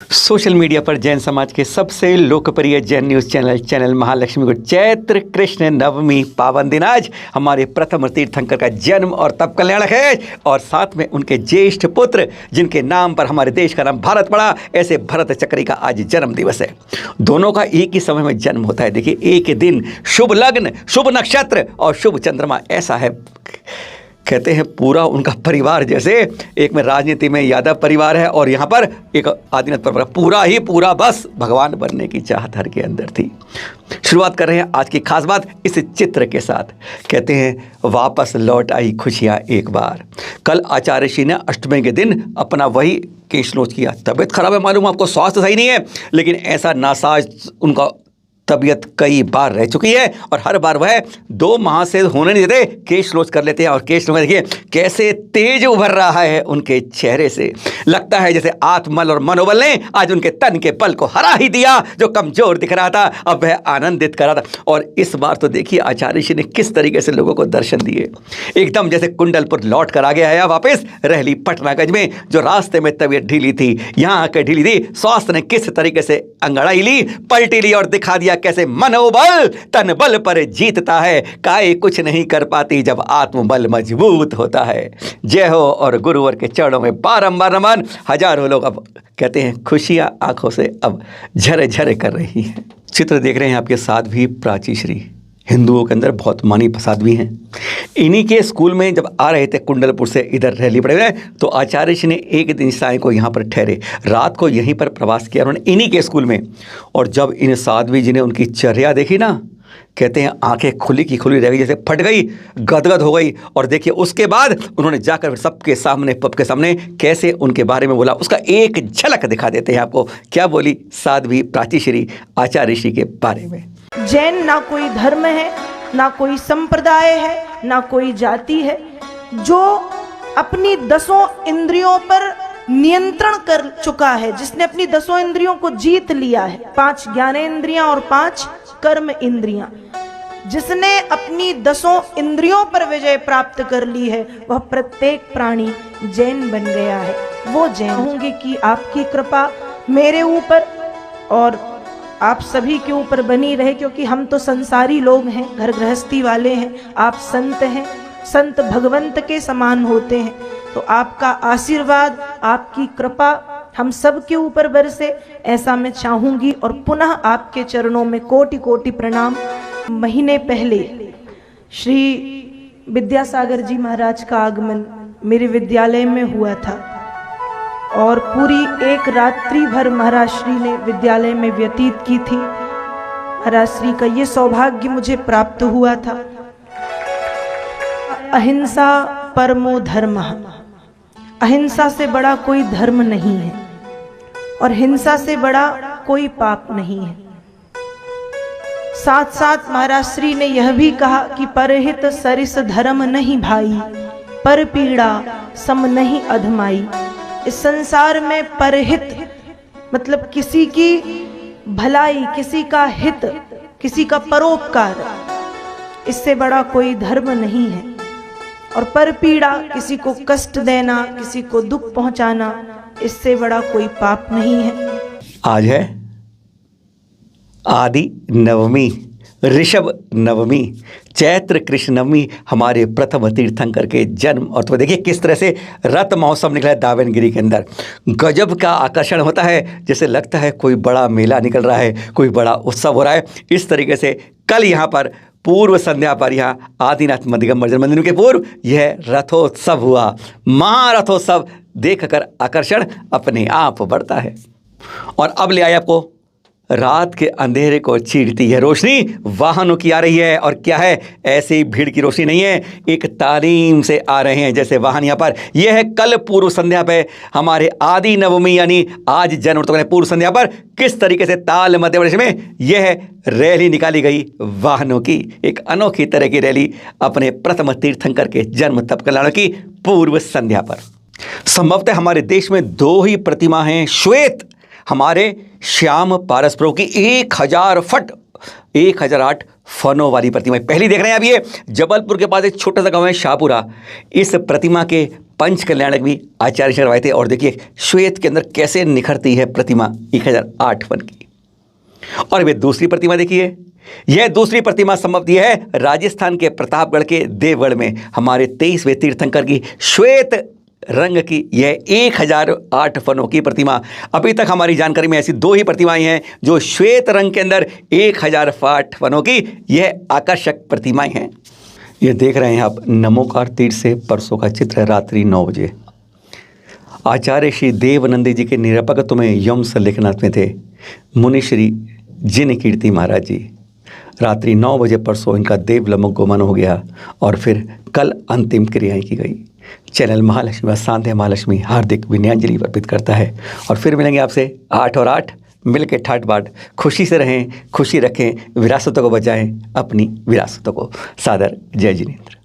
Social media पर जैन समाज के सबसे लोकप्रिय जैन न्यूज़ चैनल महालक्ष्मी को चैत्र कृष्ण नवमी पावन दिन आज हमारे प्रथम तीर्थंकर का जन्म और तप कल्याणक है और साथ में उनके ज्येष्ठ पुत्र जिनके नाम पर हमारे देश का नाम भारत पड़ा, ऐसे भरत चक्री का आज जन्म दिवस है। दोनों का एक ही समय में जन्म होता है। देखिए, एक दिन शुभ लग्न, शुभ नक्षत्र और शुभ चंद्रमा, ऐसा है। कहते हैं पूरा उनका परिवार, जैसे एक में राजनीति में यादव परिवार है और यहाँ पर एक आदिनाथ परिवार, पूरा ही पूरा बस भगवान बनने की चाहत हर के अंदर थी। शुरुआत कर रहे हैं आज की खास बात इस चित्र के साथ। कहते हैं वापस लौट आई खुशियाँ एक बार। कल आचार्य ऋषि ने अष्टमी के दिन अपना वही केश नोच किया। तबीयत खराब है, मालूम आपको, स्वास्थ्य सही नहीं है, लेकिन ऐसा नासाज उनका तबीयत कई बार रह चुकी है और हर बार वह 2 माह से होने नहीं देते, केश रोज कर लेते हैं। और केश रोज देखिए कैसे तेज उभर रहा है उनके चेहरे से। लगता है जैसे आत्मबल और मनोबल ने आज उनके तन के बल को हरा ही दिया। जो कमजोर दिख रहा था अब वह आनंदित कर रहा था। और इस बार तो देखिए आचार्य ऋषि ने किस तरीके से लोगों को दर्शन दिए, एकदम जैसे कुंडलपुर लौट कर आ गया है वापस रहली पटनागंज में। जो रास्ते में तबीयत ढीली थी, यहाँ आकर ढीली थी, स्वास्थ्य ने किस तरीके से अंगड़ाई ली, पलटी ली और दिखा दिया कैसे मनोबल तन बल पर जीतता है। काय कुछ नहीं कर पाती जब आत्मबल मजबूत होता है। जय हो। और गुरुवर के चरणों में बारंबार नमन। हजारों लोग अब कहते हैं खुशियां आंखों से अब झरे झरे कर रही हैं। चित्र देख रहे हैं आपके साथ भी प्राची श्री, हिंदुओं के अंदर बहुत मानी साध्वी हैं। इन्हीं के स्कूल में जब आ रहे थे कुंडलपुर से इधर रैली पड़े हुए, तो आचार्य ऋषि ने एक दिन साय को यहाँ पर ठहरे, रात को यहीं पर प्रवास किया उन्होंने इन्हीं के स्कूल में। और जब इन साध्वी जी ने उनकी चर्या देखी ना, कहते हैं आंखें खुली की खुली रह गई, जैसे फट गई, गदगद हो गई। और देखिए उसके बाद उन्होंने जाकर सबके सामने पब के सामने कैसे उनके बारे में बोला, उसका एक झलक दिखा देते हैं आपको। क्या बोली साध्वी प्राची श्री आचार्य ऋषि के बारे में। जैन ना कोई धर्म है, ना कोई संप्रदाय है, ना कोई जाति है, जो अपनी 10 इंद्रियों पर नियंत्रण कर चुका है, जिसने अपनी 10 इंद्रियों को जीत लिया है। 5 ज्ञानेंद्रियां और 5 कर्म इंद्रियां, जिसने अपनी 10 इंद्रियों पर विजय प्राप्त कर ली है, वह प्रत्येक प्राणी जैन बन गया है। वो जैन होंगे कि आपकी कृपा मेरे ऊपर और आप सभी के ऊपर बनी रहे, क्योंकि हम तो संसारी लोग हैं, घर गृहस्थी वाले हैं। आप संत हैं, संत भगवंत के समान होते हैं। तो आपका आशीर्वाद, आपकी कृपा हम सब के ऊपर बरसे, ऐसा मैं चाहूंगी। और पुनः आपके चरणों में कोटि कोटि प्रणाम। महीने पहले श्री विद्यासागर जी महाराज का आगमन मेरे विद्यालय में हुआ था और पूरी एक रात्रि भर महाराज श्री ने विद्यालय में व्यतीत की थी। महाराज श्री का ये सौभाग्य मुझे प्राप्त हुआ था। अहिंसा परमो धर्मः, अहिंसा से बड़ा कोई धर्म नहीं है और हिंसा से बड़ा कोई पाप नहीं है। साथ साथ महाराज श्री ने यह भी कहा कि परहित सरिस धर्म नहीं भाई, पर पीड़ा सम नहीं अधमाई। इस संसार में परहित मतलब किसी की भलाई, किसी का हित, किसी का परोपकार, इससे बड़ा कोई धर्म नहीं है। और पर पीड़ा, किसी को कष्ट देना, किसी को दुख पहुंचाना, इससे बड़ा कोई पाप नहीं है। आज है आदि नवमी, ऋषभ नवमी, चैत्र कृष्ण नवमी, हमारे प्रथम तीर्थंकर के जन्म। और तो देखिए किस तरह से रथ महोत्सव निकला है दावनगिरी के अंदर। गजब का आकर्षण होता है, जैसे लगता है कोई बड़ा मेला निकल रहा है, कोई बड़ा उत्सव हो रहा है। इस तरीके से कल यहाँ पर पूर्व संध्या पर यहाँ आदिनाथ दिगंबर जन मंदिर के पूर्व यह रथोत्सव हुआ। महारथोत्सव देखकर आकर्षण अपने आप बढ़ता है। और अब ले आए आपको रात के अंधेरे को चीरती है रोशनी, वाहनों की आ रही है। और क्या है, ऐसी भीड़ की रोशनी नहीं है, एक तालीम से आ रहे हैं जैसे वाहन यहाँ पर। यह है कल पूर्व संध्या पे हमारे आदि नवमी यानी आज जन्म तो पूर्व संध्या पर किस तरीके से ताल मध्य प्रदेश में यह रैली निकाली गई वाहनों की। एक अनोखी तरह की रैली अपने प्रथम तीर्थंकर के जन्म तप कल्याण की पूर्व संध्या पर। संभवतः हमारे देश में 2 ही प्रतिमा हैं श्वेत, हमारे श्याम पारस प्रभु की 1000 फट 1008 फनों वाली प्रतिमा पहली देख रहे हैं। अब ये जबलपुर के पास एक छोटा सा गांव है शाहपुरा। इस प्रतिमा के पंच कल्याणक भी आचार्य से करवाए थे। और देखिए श्वेत के अंदर कैसे निखरती है प्रतिमा 1008 फन की। और वे दूसरी प्रतिमा देखिए, यह दूसरी प्रतिमा संभवतः यह है राजस्थान के प्रतापगढ़ के देवगढ़ में हमारे 23वें तीर्थंकर की श्वेत रंग की यह 1008 फनों की प्रतिमा। अभी तक हमारी जानकारी में ऐसी 2 ही प्रतिमाएं हैं जो श्वेत रंग के अंदर 1008 फनों की यह आकर्षक प्रतिमाएं हैं। ये देख रहे हैं आप नमोकार तीर्थ से परसों का चित्र है, रात्रि 9 बजे। आचार्य श्री देवनंदी जी के निरपकत्व में यम लेखनाथ में थे मुनि श्री जिन कीर्ति महाराज जी। रात्रि 9 बजे परसों इनका देवलोक गमन हो गया और फिर कल अंतिम क्रियाएं की गई। चैनल महालक्ष्मी व शांति महालक्ष्मी हार्दिक विनयाञ्जलि अर्पित करता है। और फिर मिलेंगे आपसे 8 और 8 मिल के ठाट बाट। खुशी से रहें, खुशी रखें, विरासतों को बचाएं, अपनी विरासतों को। सादर जय जिनेन्द्र।